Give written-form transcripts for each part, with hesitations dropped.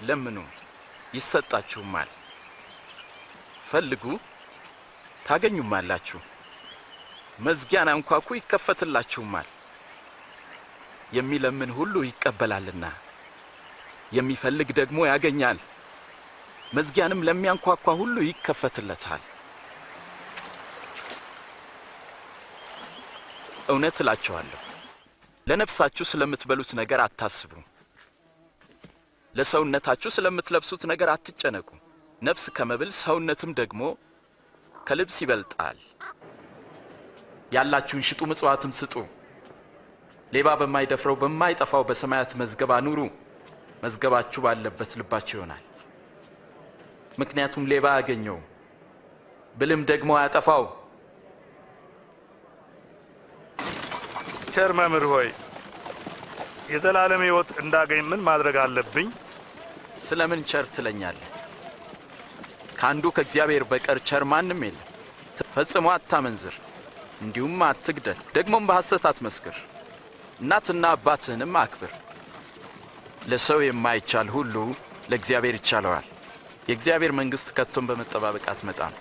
ለምኑ ይሰጣችሁማል፣ ፈልጉ ታገኙማላችሁ፣ መዝጊያን አንኳኩ ይከፈትላችሁማል። የሚለምን ሁሉ ይቀበላልና የሚፈልግ ደግሞ ያገኛል፣ መዝጊያንም ለሚያንኳኳ ሁሉ ይከፈትለታል። እውነት እላችኋለሁ ለነፍሳችሁ ስለምትበሉት ነገር አታስቡ፣ ለሰውነታችሁ ስለምትለብሱት ነገር አትጨነቁ። ነፍስ ከመብል ሰውነትም ደግሞ ከልብስ ይበልጣል። ያላችሁን ሽጡ፣ ምጽዋትም ስጡ፣ ሌባ በማይደፍረው በማይጠፋው በሰማያት መዝገብ አኑሩ፣ መዝገባችሁ ባለበት ልባችሁ ይሆናል። ምክንያቱም ሌባ አያገኘው፣ ብልም ደግሞ አያጠፋው። ቸር መምህር ሆይ የዘላለም ሕይወት እንዳገኝ ምን ማድረግ አለብኝ? ስለምን ቸር ትለኛለህ? ከአንዱ ከእግዚአብሔር በቀር ቸር ማንም የለም። ፈጽሞ አታመንዝር፣ እንዲሁም አትግደል፣ ደግሞም በሐሰት አትመስክር፣ እናትና አባትህንም አክብር። ለሰው የማይቻል ሁሉ ለእግዚአብሔር ይቻለዋል። የእግዚአብሔር መንግሥት ከቶም በመጠባበቅ አትመጣም።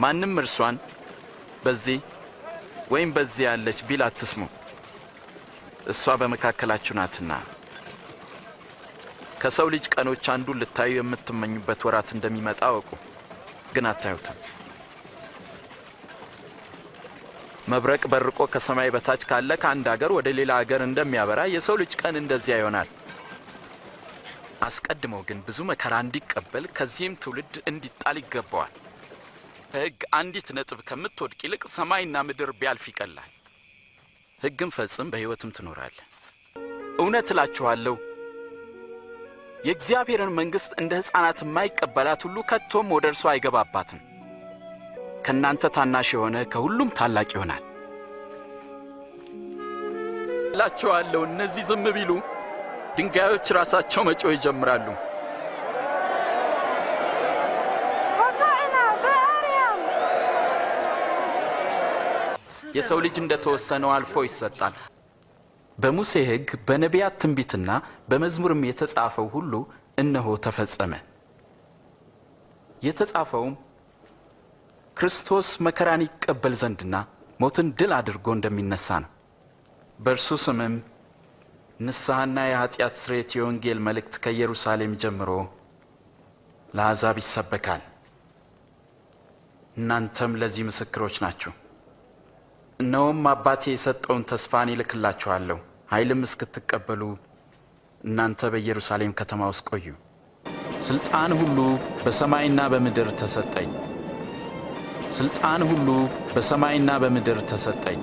ማንም እርሷን በዚህ ወይም በዚህ ያለች ቢል አትስሙ፣ እሷ በመካከላችሁ ናትና። ከሰው ልጅ ቀኖች አንዱን ልታዩ የምትመኙበት ወራት እንደሚመጣ አወቁ፣ ግን አታዩትም። መብረቅ በርቆ ከሰማይ በታች ካለ ከአንድ አገር ወደ ሌላ አገር እንደሚያበራ የሰው ልጅ ቀን እንደዚያ ይሆናል። አስቀድሞ ግን ብዙ መከራ እንዲቀበል ከዚህም ትውልድ እንዲጣል ይገባዋል። ሕግ አንዲት ነጥብ ከምትወድቅ ይልቅ ሰማይና ምድር ቢያልፍ ይቀላል። ሕግም ፈጽም በሕይወትም ትኖራለህ። እውነት እላችኋለሁ የእግዚአብሔርን መንግሥት እንደ ሕፃናት የማይቀበላት ሁሉ ከቶም ወደ እርሷ አይገባባትም። ከእናንተ ታናሽ የሆነ ከሁሉም ታላቅ ይሆናል። እላችኋለሁ እነዚህ ዝም ቢሉ ድንጋዮች ራሳቸው መጮህ ይጀምራሉ። ሆሳዕና በአርያም! የሰው ልጅ እንደተወሰነው አልፎ ይሰጣል። በሙሴ ሕግ በነቢያት ትንቢትና በመዝሙርም የተጻፈው ሁሉ እነሆ ተፈጸመ። የተጻፈውም ክርስቶስ መከራን ይቀበል ዘንድና ሞትን ድል አድርጎ እንደሚነሳ ነው። በእርሱ ስምም ንስሐና የኃጢአት ስርየት የወንጌል መልእክት ከኢየሩሳሌም ጀምሮ ለአሕዛብ ይሰበካል። እናንተም ለዚህ ምስክሮች ናችሁ። እነሆም አባቴ የሰጠውን ተስፋን ይልክላችኋለሁ። ኃይልም እስክትቀበሉ እናንተ በኢየሩሳሌም ከተማ ውስጥ ቆዩ። ስልጣን ሁሉ በሰማይና በምድር ተሰጠኝ። ስልጣን ሁሉ በሰማይና በምድር ተሰጠኝ።